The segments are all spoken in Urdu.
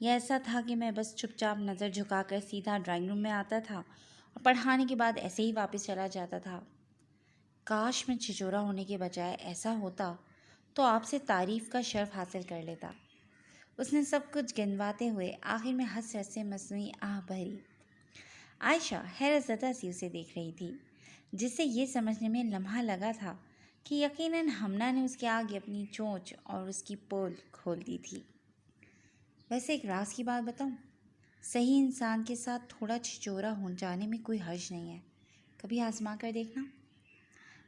یہ ایسا تھا کہ میں بس چپ چاپ نظر جھکا کر سیدھا ڈرائنگ روم میں آتا تھا اور پڑھانے کے بعد ایسے ہی واپس چلا جاتا تھا۔ کاش میں چھچورا ہونے کے بجائے ایسا ہوتا تو آپ سے تعریف کا شرف حاصل کر لیتا۔ اس نے سب کچھ گنواتے ہوئے آخر میں ہنس ہنس سے مصنوعی آہ بھری۔ عائشہ حیرت زدہ سی اسے دیکھ رہی تھی، جس سے یہ سمجھنے میں لمحہ لگا تھا کہ یقیناً ہمنا نے اس کے آگے اپنی چونچ اور اس کی پول کھول دی تھی۔ ویسے ایک راز کی بات بتاؤں، صحیح انسان کے ساتھ تھوڑا چھچورا ہو جانے میں کوئی حرج نہیں ہے، کبھی آزما کر دیکھنا۔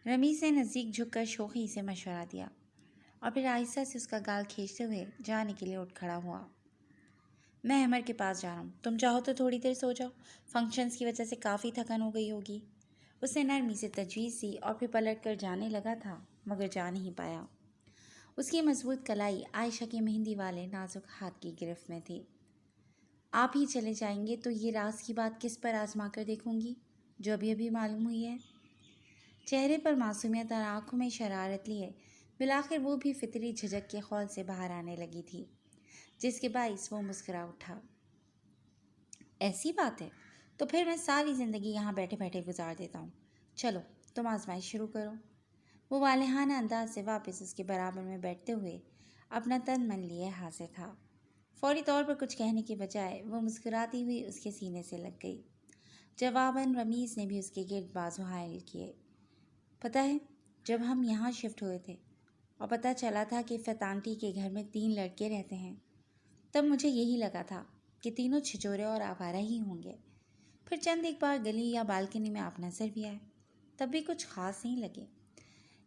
رمیز نے نزدیک جھک کر شوخی سے مشورہ دیا اور پھر آہستہ سے اس کا گال کھینچتے ہوئے جانے کے لیے اٹھ کھڑا ہوا۔ میں امر کے پاس جا رہا ہوں، تم چاہو تو تھوڑی دیر سو جاؤ، فنکشنز کی وجہ سے کافی تھکن ہو گئی ہوگی۔ اس نے نرمی سے تجویز دی اور پھر پلٹ کر جانے لگا تھا مگر جا نہیں پایا۔ اس کی مضبوط کلائی عائشہ کے مہندی والے نازک ہاتھ کی گرفت میں تھی۔ آپ ہی چلے جائیں گے تو یہ راز کی بات کس پر آزما کر دیکھوں گی جو ابھی ابھی معلوم ہوئی ہے؟ چہرے پر معصومیت اور آنکھوں میں شرارت لیے بالآخر وہ بھی فطری جھجک کے خول سے باہر آنے لگی تھی، جس کے باعث وہ مسکرا اٹھا۔ ایسی بات ہے تو پھر میں ساری زندگی یہاں بیٹھے بیٹھے گزار دیتا ہوں، چلو تم آزمائش شروع کرو۔ وہ والہانہ انداز سے واپس اس کے برابر میں بیٹھتے ہوئے اپنا تن من لیے حاضر تھا۔ فوری طور پر کچھ کہنے کے بجائے وہ مسکراتی ہوئی اس کے سینے سے لگ گئی۔ جواباً رمیز نے بھی اس کے گرد بازو حائل کیے۔ پتہ ہے جب ہم یہاں شفٹ ہوئے تھے اور پتہ چلا تھا کہ فتانٹی کے گھر میں 3 لڑکے رہتے ہیں، تب مجھے یہی لگا تھا کہ تینوں چھچورے اور آوارہ ہی ہوں گے۔ پھر چند ایک بار گلی یا بالکنی میں آپ نظر بھی آئے، تب بھی کچھ خاص نہیں لگے،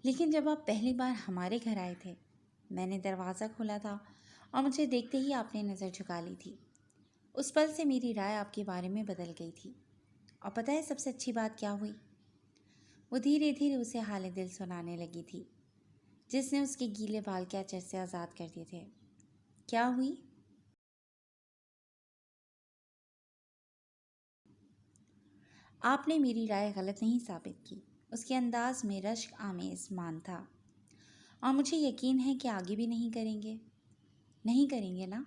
لیکن جب آپ پہلی بار ہمارے گھر آئے تھے، میں نے دروازہ کھولا تھا اور مجھے دیکھتے ہی آپ نے نظر جھکا لی تھی۔ اس پل سے میری رائے آپ کے بارے میں بدل گئی تھی۔ اور پتہ ہے سب سے اچھی بات کیا ہوئی؟ وہ دھیرے دھیرے اسے حال دل سنانے لگی تھی، جس نے اس کے گیلے بال کے اچر سے آزاد کر دیے تھے۔ کیا ہوئی؟ آپ نے میری رائے غلط نہیں ثابت کی۔ اس کے انداز میں رشک آمیز مان تھا۔ اور مجھے یقین ہے کہ آگے بھی نہیں کریں گے۔ نہیں کریں گے نا؟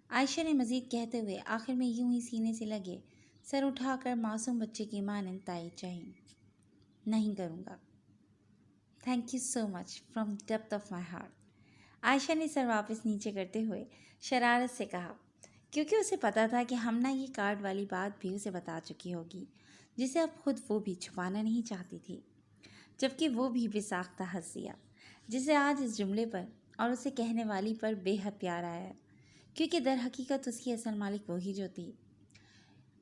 عائشہ نے مزید کہتے ہوئے آخر میں یوں ہی سینے سے لگے سر اٹھا کر معصوم بچے کی مانند تائید چاہی۔ نہیں کروں گا۔ Thank you so much from depth of my heart. Aisha نے سر واپس نیچے کرتے ہوئے شرارت سے کہا، کیونکہ اسے پتا تھا کہ ہمنا یہ کارڈ والی بات بھی اسے بتا چکی ہوگی، جسے اب خود وہ بھی چھپانا نہیں چاہتی تھی، جبکہ وہ بھی بے ساختہ ہنس دیا، جسے آج اس جملے پر اور اسے کہنے والی پر بے حد پیار آیا، کیونکہ در حقیقت اس کی اصل مالک وہی جو تھی۔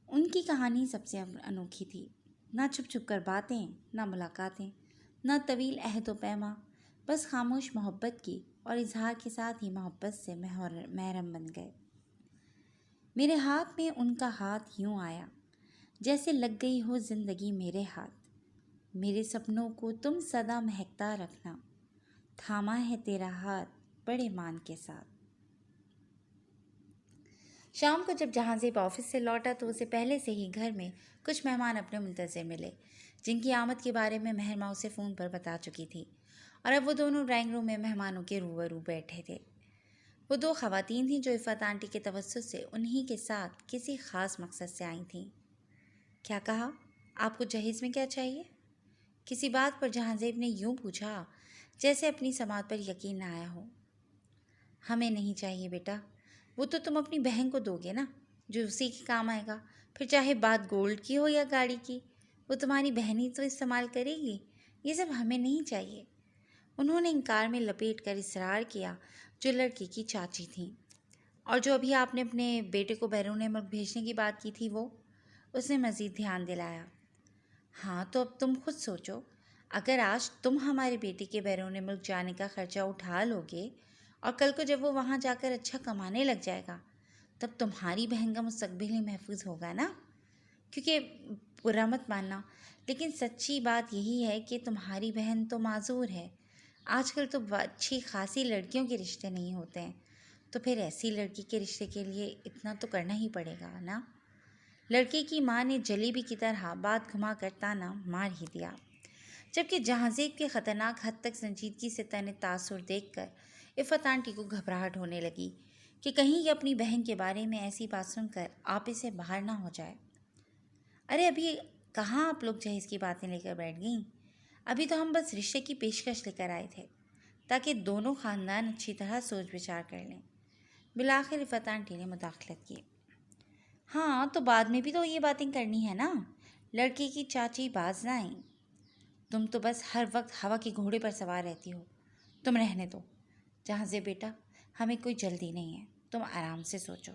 ان کی کہانی سب سے انوکھی تھی، نہ چھپ چھپ کر باتیں، نہ ملاقاتیں، نہ طویل عہد و پیما، بس خاموش محبت کی اور اظہار کے ساتھ ہی محبت سے محرم بن گئے۔ میرے ہاتھ میں ان کا ہاتھ یوں آیا جیسے لگ گئی ہو زندگی میرے ہاتھ، میرے سپنوں کو تم سدا مہکتا رکھنا، تھاما ہے تیرا ہاتھ بڑے مان کے ساتھ۔ شام کو جب جہانزیب آفس سے لوٹا تو اسے پہلے سے ہی گھر میں کچھ مہمان اپنے منتظر ملے، جن کی آمد کے بارے میں مہرماں اسے فون پر بتا چکی تھی، اور اب وہ دونوں ڈرائنگ روم میں مہمانوں کے روبرو بیٹھے تھے۔ وہ 2 خواتین تھیں جو عفت آنٹی کے توسط سے انہی کے ساتھ کسی خاص مقصد سے آئی تھیں۔ کیا کہا؟ آپ کو جہیز میں کیا چاہیے؟ کسی بات پر جہانزیب نے یوں پوچھا جیسے اپنی سماعت پر یقین نہ آیا ہو۔ ہمیں نہیں چاہیے بیٹا، وہ تو تم اپنی بہن کو دو گے نا، جو اسی کے کام آئے گا، پھر چاہے بات گولڈ کی ہو یا گاڑی کی، وہ تمہاری بہن ہی تو استعمال کرے گی، یہ سب ہمیں نہیں چاہیے۔ انہوں نے انکار میں لپیٹ کر اصرار کیا جو لڑکی کی چاچی تھیں۔ اور جو ابھی آپ نے اپنے بیٹے کو بیرون ملک بھیجنے کی بات کی تھی وہ؟ اس نے مزید دھیان دلایا۔ ہاں تو اب تم خود سوچو، اگر آج تم ہمارے بیٹے کے بیرون ملک جانے کا خرچہ اٹھا لو گے اور کل کو جب وہ وہاں جا کر اچھا کمانے لگ جائے گا، تب تمہاری بہن کا مستقبل ہی محفوظ ہوگا نا؟ کیونکہ برا مت ماننا، لیکن سچی بات یہی ہے کہ تمہاری بہن تو معذور ہے۔ آج کل تو اچھی خاصی لڑکیوں کے رشتے نہیں ہوتے ہیں، تو پھر ایسی لڑکی کے رشتے کے لیے اتنا تو کرنا ہی پڑے گا نا۔ لڑکی کی ماں نے جلیبی کی طرح بات گھما کر تانا مار ہی دیا، جبکہ جہانزیب کے خطرناک حد تک سنجیدگی سے تنے تاثر دیکھ کر عفت آنٹی کو گھبراہٹ ہونے لگی کہ کہیں یہ اپنی بہن کے بارے میں ایسی بات سن کر آپے سے باہر نہ ہو جائے۔ ارے ابھی کہاں آپ لوگ جہیز کی باتیں لے کر بیٹھ گئیں؟ ابھی تو ہم بس رشتے کی پیشکش لے کر آئے تھے تاکہ دونوں خاندان اچھی طرح سوچ بچار کر لیں۔ بالآخر رفعت آنٹی نے مداخلت کی۔ ہاں تو بعد میں بھی تو یہ باتیں کرنی ہے نا، لڑکی کی چاچی باز نہ آئیں۔ تم تو بس ہر وقت ہوا کے گھوڑے پر سوار رہتی ہو۔ تم رہنے دو جہاں سے بیٹا، ہمیں کوئی جلدی نہیں ہے، تم آرام سے سوچو،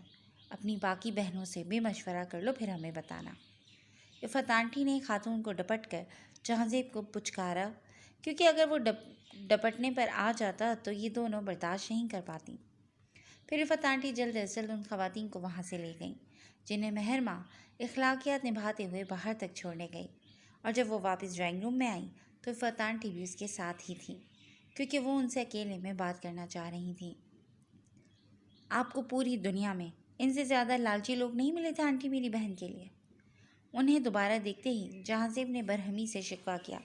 اپنی باقی بہنوں سے بھی مشورہ کر لو، پھر ہمیں بتانا۔ رفعت آنٹی نے خاتون کو ڈپٹ کر جہانزیب کو پچکارا، کیونکہ اگر وہ ڈپٹنے پر آ جاتا تو یہ دونوں برداشت نہیں کر پاتی۔ پھر رفعت آنٹی جلد از جلد ان خواتین کو وہاں سے لے گئیں جنہیں مہر ماں اخلاقیات نبھاتے ہوئے باہر تک چھوڑنے گئی، اور جب وہ واپس ڈرائنگ روم میں آئیں تو رفعت آنٹی بھی اس کے ساتھ ہی تھیں، کیونکہ وہ ان سے اکیلے میں بات کرنا چاہ رہی تھیں۔ آپ کو پوری دنیا میں ان سے زیادہ لالچی لوگ نہیں ملے تھے آنٹی میری بہن کے لیے۔ انہیں دوبارہ دیکھتے ہی جہانزیب نے برہمی سے شکوہ کیا،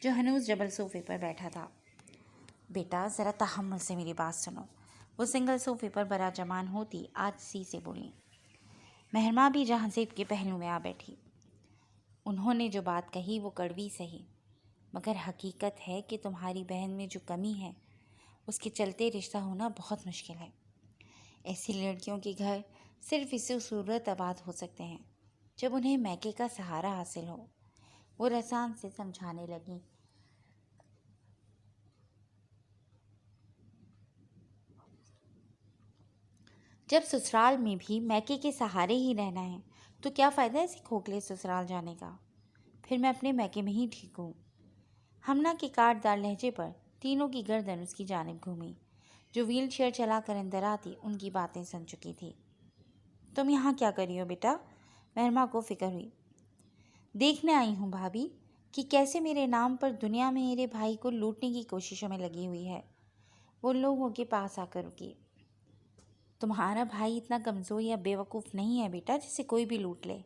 جو ہنوز ڈبل صوفے پر بیٹھا تھا۔ بیٹا ذرا تحمل سے میری بات سنو۔ وہ سنگل صوفے پر براجمان ہوتی عاجزی سے بولیں۔ مہرماں بھی جہانزیب کے پہلو میں آ بیٹھی۔ انہوں نے جو بات کہی وہ کڑوی سہی، مگر حقیقت ہے کہ تمہاری بہن میں جو کمی ہے اس کے چلتے رشتہ ہونا بہت مشکل ہے۔ ایسی لڑکیوں کے گھر صرف اسی صورت آباد ہو سکتے ہیں جب انہیں میکے کا سہارا حاصل ہو۔ وہ رسان سے سمجھانے لگیں۔ جب سسرال میں بھی میکے کے سہارے ہی رہنا ہے تو کیا فائدہ ایسے کھوکھلے سسرال جانے کا؟ پھر میں اپنے میکے میں ہی ٹھیک ہوں۔ ہمنا کے کاٹ دار لہجے پر تینوں کی گردن اس کی جانب گھومی، جو ویل چیئر چلا کر اندر آتی ان کی باتیں سن چکی تھی۔ تم یہاں کیا کر رہی ہو بیٹا؟ مہرماں کو فکر ہوئی۔ دیکھنے آئی ہوں بھابھی کہ کیسے میرے نام پر دنیا میں میرے بھائی کو لوٹنے کی کوششوں میں لگی ہوئی ہے۔ وہ لوگوں کے پاس آ کر رکی۔ تمہارا بھائی اتنا کمزور یا بے وقوف نہیں ہے بیٹا جسے کوئی بھی لوٹ لے۔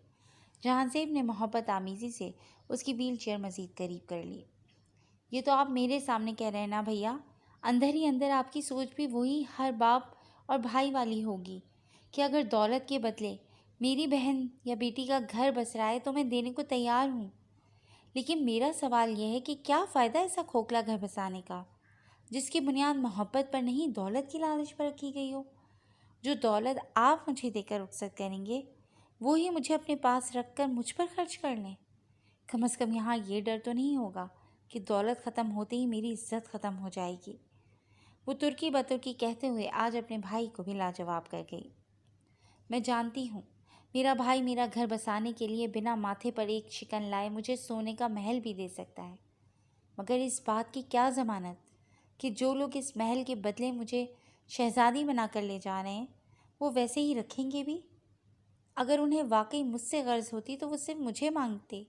جہانزیب نے محبت آمیزی سے اس کی ویل چیئر مزید قریب کر لی۔ یہ تو آپ میرے سامنے کہہ رہے ہیں نا بھیا، اندر ہی اندر آپ کی سوچ بھی وہی ہر باپ اور بھائی والی ہوگی کہ اگر دولت کے بدلے میری بہن یا بیٹی کا گھر بس رہا ہے تو میں دینے کو تیار ہوں۔ لیکن میرا سوال یہ ہے کہ کیا فائدہ ایسا کھوکھلا گھر بسانے کا جس کی بنیاد محبت پر نہیں دولت کی لالچ پر رکھی گئی ہو؟ جو دولت آپ مجھے دے کر رخصت کریں گے وہی مجھے اپنے پاس رکھ کر مجھ پر خرچ کر لیں۔ کم از کم یہاں یہ ڈر تو نہیں ہوگا کہ دولت ختم ہوتے ہی میری عزت ختم ہو جائے گی۔ وہ ترکی بترکی کہتے ہوئے آج اپنے بھائی کو بھی لاجواب کر گئی۔ میں جانتی ہوں میرا بھائی میرا گھر بسانے کے لیے بنا ماتھے پر ایک شکن لائے مجھے سونے کا محل بھی دے سکتا ہے، مگر اس بات کی کیا ضمانت کہ جو لوگ اس محل کے بدلے مجھے شہزادی بنا کر لے جا رہے ہیں وہ ویسے ہی رکھیں گے بھی؟ اگر انہیں واقعی مجھ سے غرض ہوتی تو وہ صرف مجھے مانگتے،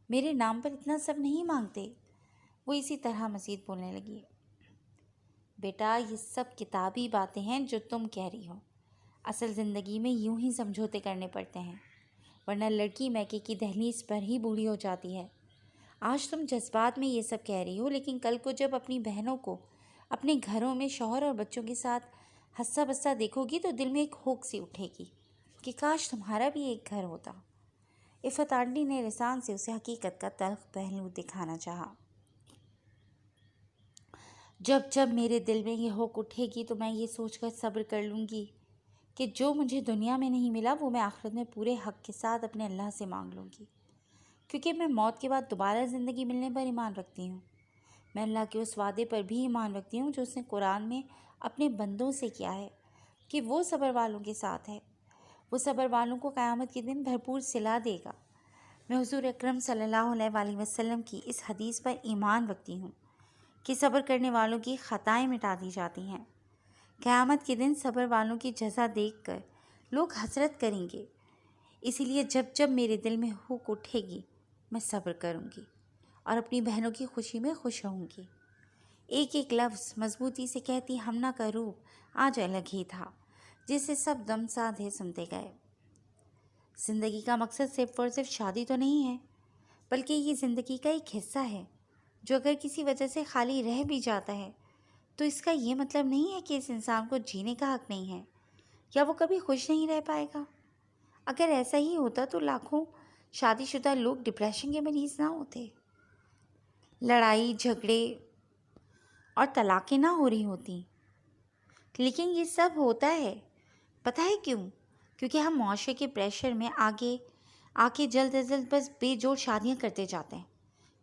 میرے نام پر اتنا سب نہیں مانگتے۔ وہ اسی طرح مزید بولنے لگی۔ بیٹا یہ سب کتابی باتیں ہیں جو تم کہہ رہی ہو، اصل زندگی میں یوں ہی سمجھوتے کرنے پڑتے ہیں، ورنہ لڑکی میکے کی دہلیز پر ہی بوڑھی ہو جاتی ہے۔ آج تم جذبات میں یہ سب کہہ رہی ہو، لیکن کل کو جب اپنی بہنوں کو اپنے گھروں میں شوہر اور بچوں کے ساتھ ہنسا بسا دیکھو گی تو دل میں ایک ہوک سی اٹھے گی کہ کاش تمہارا بھی ایک گھر ہوتا۔ رفعت آنٹی نے رسان سے اسے حقیقت کا تلخ پہلو دکھانا چاہا۔ جب جب میرے دل میں یہ ہوک اٹھے گی تو میں یہ سوچ کر صبر کر لوں گی کہ جو مجھے دنیا میں نہیں ملا وہ میں آخرت میں پورے حق کے ساتھ اپنے اللہ سے مانگ لوں گی، کیونکہ میں موت کے بعد دوبارہ زندگی ملنے پر ایمان رکھتی ہوں۔ میں اللہ کے اس وعدے پر بھی ایمان رکھتی ہوں جو اس نے قرآن میں اپنے بندوں سے کیا ہے کہ وہ صبر والوں کے ساتھ ہے، وہ صبر والوں کو قیامت کے دن بھرپور صلہ دے گا۔ میں حضور اکرم صلی اللہ علیہ وآلہ وسلم کی اس حدیث پر ایمان رکھتی ہوں کہ صبر کرنے والوں کی خطائیں مٹا دی جاتی ہیں۔ قیامت کے دن صبر والوں کی جزا دیکھ کر لوگ حسرت کریں گے، اسی لیے جب جب میرے دل میں ہوک اٹھے گی میں صبر کروں گی اور اپنی بہنوں کی خوشی میں خوش رہوں گی۔ ایک ایک لفظ مضبوطی سے کہتی ہمنا کا روپ آج الگ ہی تھا، جسے سب دم سادھے سنتے گئے۔ زندگی کا مقصد صرف اور صرف شادی تو نہیں ہے، بلکہ یہ زندگی کا ایک حصہ ہے جو اگر کسی وجہ سے خالی رہ بھی جاتا ہے تو اس کا یہ مطلب نہیں ہے کہ اس انسان کو جینے کا حق نہیں ہے۔ یا وہ کبھی خوش نہیں رہ پائے گا؟ اگر ایسا ہی ہوتا تو لاکھوں شادی شدہ لوگ ڈپریشن کے مریض نہ ہوتے، لڑائی جھگڑے اور طلاقیں نہ ہو رہی ہوتی۔ لیکن یہ سب ہوتا ہے، پتہ ہے کیوں؟ کیونکہ ہم معاشرے کے پریشر میں آگے آ کے جلد از جلد بس بے جوڑ شادیاں کرتے جاتے ہیں،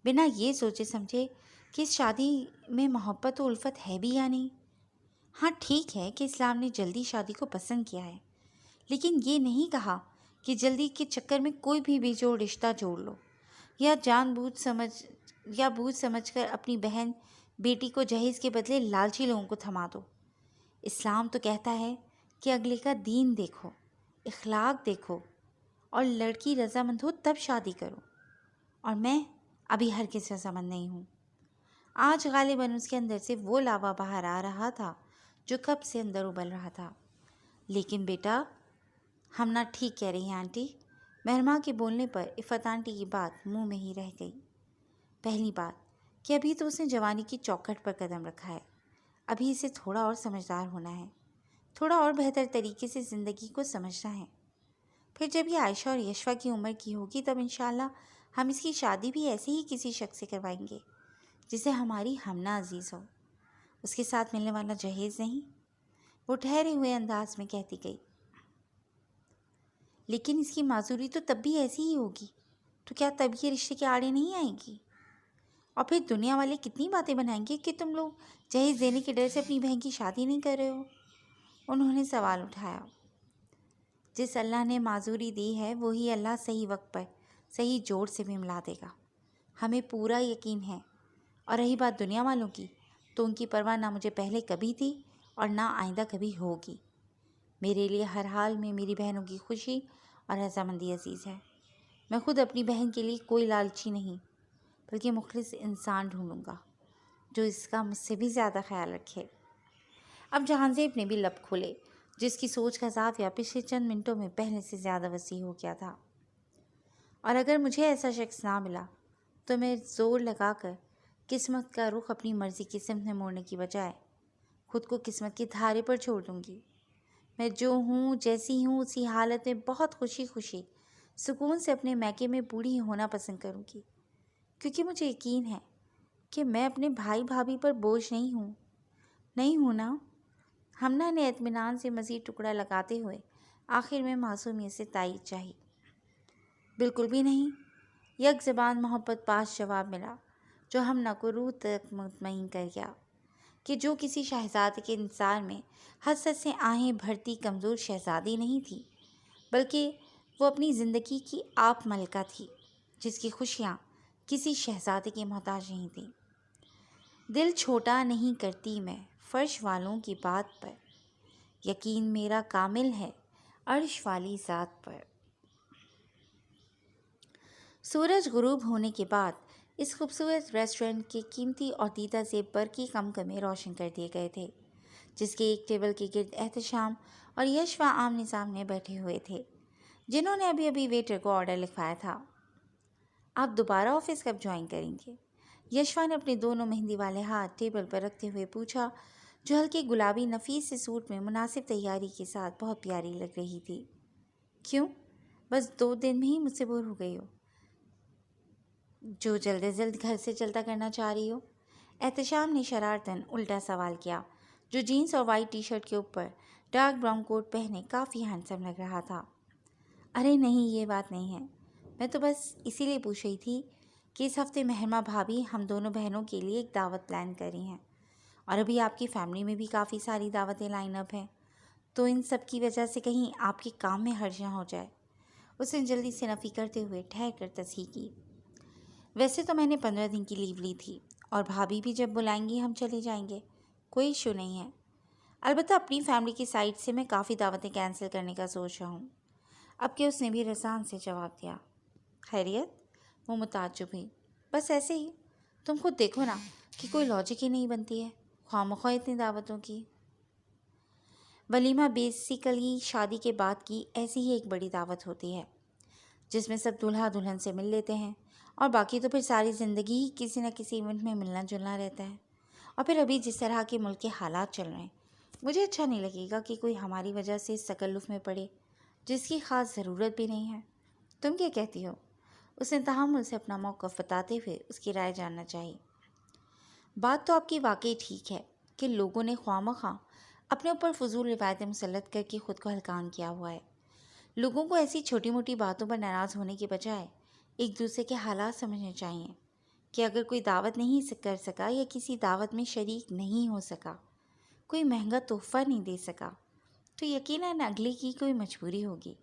بنا یہ سوچے سمجھے کہ اس شادی میں محبت و الفت ہے بھی یا نہیں۔ ہاں ٹھیک ہے کہ اسلام نے جلدی شادی کو پسند کیا ہے، لیکن یہ نہیں کہا کہ جلدی کے چکر میں کوئی بھی بے جوڑ رشتہ جوڑ لو یا بوجھ سمجھ کر اپنی بہن بیٹی کو جہیز کے بدلے لالچی لوگوں کو تھما دو۔ اسلام تو کہتا ہے کہ اگلے کا دین دیکھو، اخلاق دیکھو، اور لڑکی رضامند ہو تب شادی کرو، اور میں ابھی ہرگز رضامند نہیں ہوں۔ آج غالباً اس کے اندر سے وہ لاوا باہر آ رہا تھا جو کب سے اندر ابل رہا تھا۔ لیکن بیٹا، ہم نہ ٹھیک کہہ رہی ہیں آنٹی۔ مہرماں کے بولنے پر عفت آنٹی کی بات منہ میں ہی رہ گئی۔ پہلی بات کہ ابھی تو اس نے جوانی کی چوکھٹ پر قدم رکھا ہے، ابھی اسے تھوڑا اور سمجھدار ہونا ہے، تھوڑا اور بہتر طریقے سے زندگی کو سمجھنا ہے۔ پھر جب یہ عائشہ اور یشوا کی عمر کی ہوگی تب انشاءاللہ ہم اس کی شادی بھی ایسے ہی کسی شخص سے کروائیں گے جسے ہماری ہمنا عزیز ہو، اس کے ساتھ ملنے والا جہیز نہیں، وہ ٹھہرے ہوئے انداز میں کہتی گئی۔ لیکن اس کی معذوری تو تب بھی ایسی ہی ہوگی، تو کیا تب یہ رشتے کے آڑے نہیں آئے گی؟ اور پھر دنیا والے کتنی باتیں بنائیں گے کہ تم لوگ جہیز دینے کے ڈر سے اپنی بہن کی شادی نہیں کر رہے ہو۔ انہوں نے سوال اٹھایا۔ جس اللہ نے معذوری دی ہے وہی اللہ صحیح وقت پر صحیح جوڑ سے بھی ملا دے گا، ہمیں پورا یقین ہے۔ اور رہی بات دنیا والوں کی، تو ان کی پرواہ نہ مجھے پہلے کبھی تھی اور نہ آئندہ کبھی ہوگی۔ میرے لیے ہر حال میں میری بہنوں کی خوشی اور رضامندی عزیز ہے۔ میں خود اپنی بہن کے لیے کوئی لالچی نہیں بلکہ مخلص انسان ڈھونڈوں گا جو اس کا مجھ سے بھی زیادہ خیال رکھے۔ اب جہانزیب نے بھی لب کھولے، جس کی سوچ کا زاویہ پچھلے چند منٹوں میں پہلے سے زیادہ وسیع ہو گیا تھا۔ اور اگر مجھے ایسا شخص نہ ملا تو میں زور لگا کر قسمت کا رخ اپنی مرضی کی سمت میں موڑنے کی بجائے خود کو قسمت کے دھارے پر چھوڑ دوں گی۔ میں جو ہوں جیسی ہوں اسی حالت میں بہت خوشی سکون سے اپنے میکے میں بوڑھی ہونا پسند کروں گی، کیونکہ مجھے یقین ہے کہ میں اپنے بھائی بھابھی پر بوجھ نہیں ہوں نا۔ ہمنا نے اطمینان سے مزید ٹکڑا لگاتے ہوئے آخر میں معصومیت سے تائید چاہی۔ بالکل بھی نہیں، یک زبان محبت پاس جواب ملا جو ہمنا کو روح تک مطمئن کر گیا کہ جو کسی شہزادے کے انتظار میں حسرت سے آہیں بھرتی کمزور شہزادی نہیں تھی، بلکہ وہ اپنی زندگی کی آپ ملکہ تھی جس کی خوشیاں کسی شہزادے کی محتاج نہیں تھیں۔ دل چھوٹا نہیں کرتی میں فرش والوں کی بات پر، یقین میرا کامل ہے عرش والی ذات پر۔ سورج غروب ہونے کے بعد اس خوبصورت ریسٹورنٹ کے قیمتی اور دیدہ زیب برقی کمکمے روشن کر دیے گئے تھے، جس کے ایک ٹیبل کے گرد احتشام اور یشوا آمنے سامنے بیٹھے ہوئے تھے، جنہوں نے ابھی ویٹر کو آرڈر لکھوایا تھا۔ آپ دوبارہ آفس کب جوائن کریں گے؟ یشوا نے اپنے دونوں مہندی والے ہاتھ ٹیبل پر رکھتے ہوئے پوچھا، جو ہلکے گلابی نفیس سے سوٹ میں مناسب تیاری کے ساتھ بہت پیاری لگ رہی تھی۔ کیوں؟ بس 2 دن میں ہی مجھ سے بور ہو گئی ہو؟ جو جلد از جلد گھر سے چلتا کرنا چاہ رہی ہو؟ احتشام نے شرارتاً الٹا سوال کیا، جو جینس اور وائٹ ٹی شرٹ کے اوپر ڈارک براؤن کوٹ پہنے کافی ہینڈسم لگ رہا تھا۔ ارے نہیں، یہ بات نہیں ہے، میں تو بس اسی لیے پوچھ رہی تھی کہ اس ہفتے مہرماں بھابھی ہم دونوں بہنوں کے لیے ایک دعوت پلان کر رہی ہیں، اور ابھی آپ کی فیملی میں بھی کافی ساری دعوتیں لائن اپ ہیں، تو ان سب کی وجہ سے کہیں آپ کے کام میں حرج نہ ہو جائے۔ اس نے جلدی سے نفی کرتے ہوئے ٹھہر کر تصحیح کی۔ ویسے تو میں نے 15 دن کی لیو لی تھی، اور بھابھی بھی جب بلائیں گی ہم چلے جائیں گے، کوئی ایشو نہیں ہے۔ البتہ اپنی فیملی کی سائڈ سے میں کافی دعوتیں کینسل کرنے کا سوچ رہا ہوں۔ اب کہ اس نے بھی رسان سے جواب دیا۔ خیریت؟ وہ متعجب ہوئی۔ بس ایسے ہی، تم خود دیکھو نا کہ کوئی لاجک ہی نہیں بنتی ہے، خواہ مخواہ اتنی دعوتوں کی۔ ولیمہ بیسیکلی شادی کے بعد کی ایسی ہی ایک بڑی دعوت ہوتی ہے جس میں سب دولہا دلہن سے مل لیتے ہیں، اور باقی تو پھر ساری زندگی ہی کسی نہ کسی ایونٹ میں ملنا جلنا رہتا ہے۔ اور پھر ابھی جس طرح کے ملک کے حالات چل رہے ہیں مجھے اچھا نہیں لگے گا کہ کوئی ہماری وجہ سے اس تکلف میں پڑے جس کی خاص ضرورت بھی نہیں ہے۔ تم کیا کہتی ہو؟ اس نے تحمل سے اپنا موقف بتاتے ہوئے اس کی رائے جاننا چاہی۔ بات تو آپ کی واقعی ٹھیک ہے کہ لوگوں نے خواہ مخواہ اپنے اوپر فضول روایتیں مسلط کر کے خود کو ہلکان کیا ہوا ہے۔ لوگوں کو ایسی چھوٹی موٹی باتوں پر ناراض ہونے کے بجائے ایک دوسرے کے حالات سمجھنے چاہیے کہ اگر کوئی دعوت نہیں کر سکا یا کسی دعوت میں شریک نہیں ہو سکا، کوئی مہنگا تحفہ نہیں دے سکا، تو یقیناً اگلے کی کوئی مجبوری ہوگی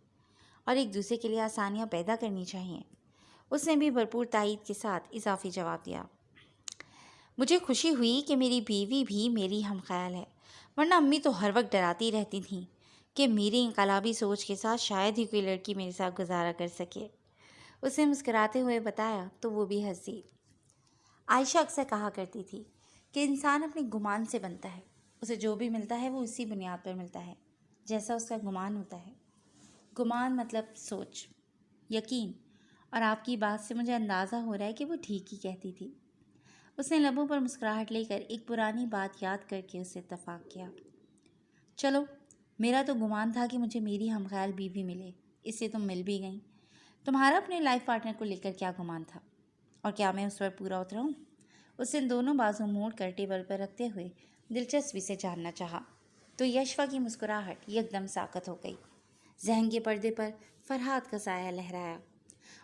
اور ایک دوسرے کے لیے آسانیاں پیدا کرنی چاہیے۔ اس نے بھی بھرپور تائید کے ساتھ اضافی جواب دیا۔ مجھے خوشی ہوئی کہ میری بیوی بھی میری ہم خیال ہے، ورنہ امی تو ہر وقت ڈراتی رہتی تھیں کہ میری انقلابی سوچ کے ساتھ شاید ہی کوئی لڑکی میرے ساتھ گزارا کر سکے۔ اس نے مسکراتے ہوئے بتایا تو وہ بھی ہنسی۔ عائشہ اکثر کہا کرتی تھی کہ انسان اپنے گمان سے بنتا ہے، اسے جو بھی ملتا ہے وہ اسی بنیاد پر ملتا ہے جیسا اس کا گمان ہوتا ہے۔ گمان مطلب سوچ، یقین، اور آپ کی بات سے مجھے اندازہ ہو رہا ہے کہ وہ ٹھیک ہی کہتی تھی۔ اس نے لبوں پر مسکراہٹ لے کر ایک پرانی بات یاد کر کے اسے اتفاق کیا۔ چلو، میرا تو گمان تھا کہ مجھے میری ہم خیال بیوی ملے، اس سے تم مل بھی گئیں۔ تمہارا اپنے لائف پارٹنر کو لے کر کیا گمان تھا، اور کیا میں اس پر پورا اتروں؟ اس نے دونوں بازو موڑ کر ٹیبل پر رکھتے ہوئے دلچسپی سے جاننا چاہا تو یشوا کی مسکراہٹ یکدم ساکت ہو گئی۔ ذہن کے پردے پر فرحات کا سایہ لہرایا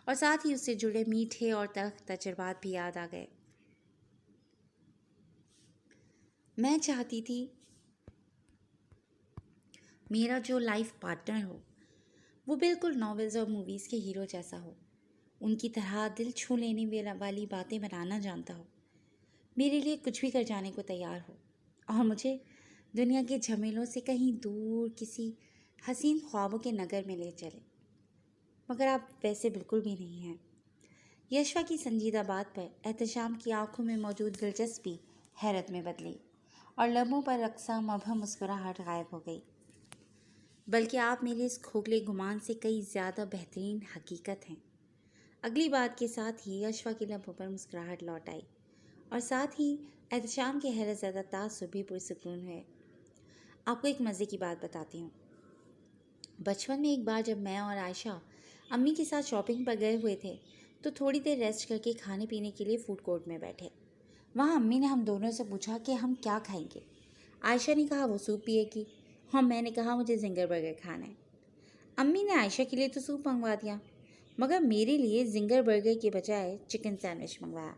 اور ساتھ ہی اس سے جڑے میٹھے اور تلخ تجربات بھی یاد آ گئے۔ میں چاہتی تھی میرا جو لائف پارٹنر ہو وہ بالکل ناولز اور موویز کے ہیرو جیسا ہو، ان کی طرح دل چھو لینے والی باتیں بنانا جانتا ہو، میرے لیے کچھ بھی کر جانے کو تیار ہو، اور مجھے دنیا کے جھمیلوں سے کہیں دور کسی حسین خوابوں کے نگر میں لے چلے۔ مگر آپ ویسے بالکل بھی نہیں ہیں۔ یشوا کی سنجیدہ بات پر احتشام کی آنکھوں میں موجود دلچسپی حیرت میں بدلی اور لبوں پر رقصہ مبہم مسکراہٹ غائب ہو گئی۔ بلکہ آپ میرے اس کھوکھلے گمان سے کئی زیادہ بہترین حقیقت ہیں۔ اگلی بات کے ساتھ ہی یشوا کے لبوں پر مسکراہٹ لوٹ آئی اور ساتھ ہی احتشام کے حیرت زدہ تعصب بھی پرسکون ہوئے۔ آپ کو ایک مزے کی بات بتاتی ہوں۔ بچپن میں ایک بار جب میں اور عائشہ امی کے ساتھ شاپنگ پر گئے ہوئے تھے تو تھوڑی دیر ریسٹ کر کے کھانے پینے کے لیے فوڈ کورٹ میں بیٹھے۔ وہاں امی نے ہم دونوں سے پوچھا کہ ہم کیا کھائیں گے۔ عائشہ نے کہا وہ سوپ پیے گی اور میں نے کہا مجھے زنگر برگر کھانا ہے۔ امی نے عائشہ کے لیے تو سوپ منگوا دیا، مگر میرے لیے زنگر برگر کے بجائے چکن سینڈوچ منگوایا۔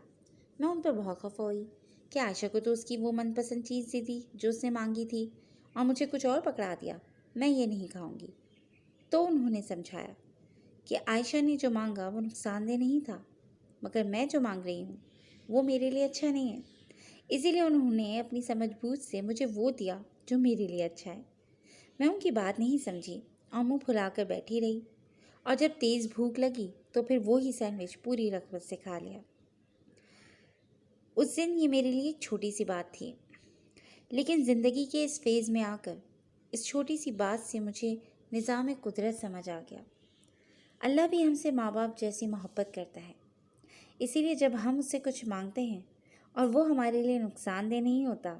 میں ان پر بہت خفا ہوئی کہ عائشہ کو تو اس کی وہ من پسند چیز دی تھی جو اس نے مانگی تھی اور مجھے کچھ اور پکڑا دیا۔ میں یہ نہیں کھاؤں گی۔ تو انہوں نے سمجھایا کہ عائشہ نے جو مانگا وہ نقصان دہ نہیں تھا، مگر میں جو مانگ رہی ہوں وہ میرے لیے اچھا نہیں ہے، اسی لیے انہوں نے اپنی سمجھ بوجھ سے مجھے وہ دیا جو میرے لیے اچھا ہے۔ میں ان کی بات نہیں سمجھی اور منہ پھلا کر بیٹھی رہی، اور جب تیز بھوک لگی تو پھر وہی سینڈوچ پوری رغبت سے کھا لیا۔ اس دن یہ میرے لیے ایک چھوٹی سی بات تھی، لیکن زندگی کے اس فیز میں آ کر اس چھوٹی سی بات سے مجھے نظام قدرت سمجھ آ گیا۔ اللہ بھی ہم سے ماں باپ جیسی محبت کرتا ہے، اسی لیے جب ہم اس سے کچھ مانگتے ہیں اور وہ ہمارے لیے نقصان دہ نہیں ہوتا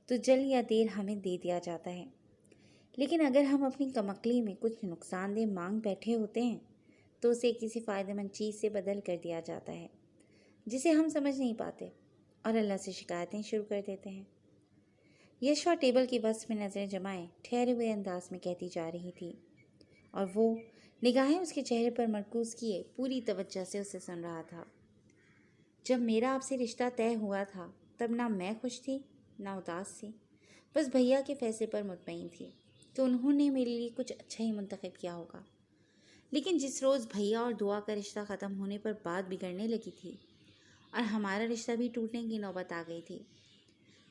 تو جلد یا دیر ہمیں دے دیا جاتا ہے۔ لیکن اگر ہم اپنی کمعقلی میں کچھ نقصان دہ مانگ بیٹھے ہوتے ہیں تو اسے کسی فائدہ مند چیز سے بدل کر دیا جاتا ہے جسے ہم سمجھ نہیں پاتے اور اللہ سے شکایتیں شروع کر دیتے ہیں۔ یشوا ٹیبل کی وسط میں نظریں جمائے ٹھہرے ہوئے انداز میں کہتی جا رہی تھی اور وہ نگاہیں اس کے چہرے پر مرکوز کیے پوری توجہ سے اسے سن رہا تھا۔ جب میرا آپ سے رشتہ طے ہوا تھا تب نہ میں خوش تھی نہ اداس تھی، بس بھیا کے فیصلے پر مطمئن تھی کہ انہوں نے میرے لیے کچھ اچھا ہی منتخب کیا ہوگا۔ لیکن جس روز بھیا اور دعا کا رشتہ ختم ہونے پر بات بگڑنے لگی تھی اور ہمارا رشتہ بھی ٹوٹنے کی نوبت آ گئی تھی،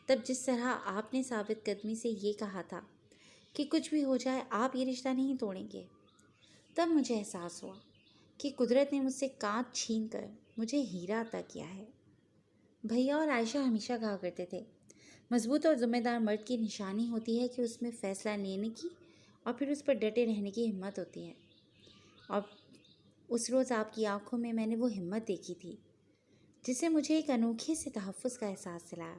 تب جس طرح آپ نے ثابت قدمی سے یہ کہا تھا کہ کچھ بھی ہو جائے آپ یہ رشتہ نہیں توڑیں گے، تب مجھے احساس ہوا کہ قدرت نے مجھ سے کانچ چھین کر مجھے ہیرا عطا کیا ہے۔ بھیا اور عائشہ ہمیشہ کہا کرتے تھے مضبوط اور ذمہ دار مرد کی نشانی ہوتی ہے کہ اس میں فیصلہ لینے کی اور پھر اس پر ڈٹے رہنے کی ہمت ہوتی ہے، اور اس روز آپ کی آنکھوں میں میں نے وہ ہمت دیکھی تھی جس سے مجھے ایک انوکھے سے تحفظ کا احساس دلایا۔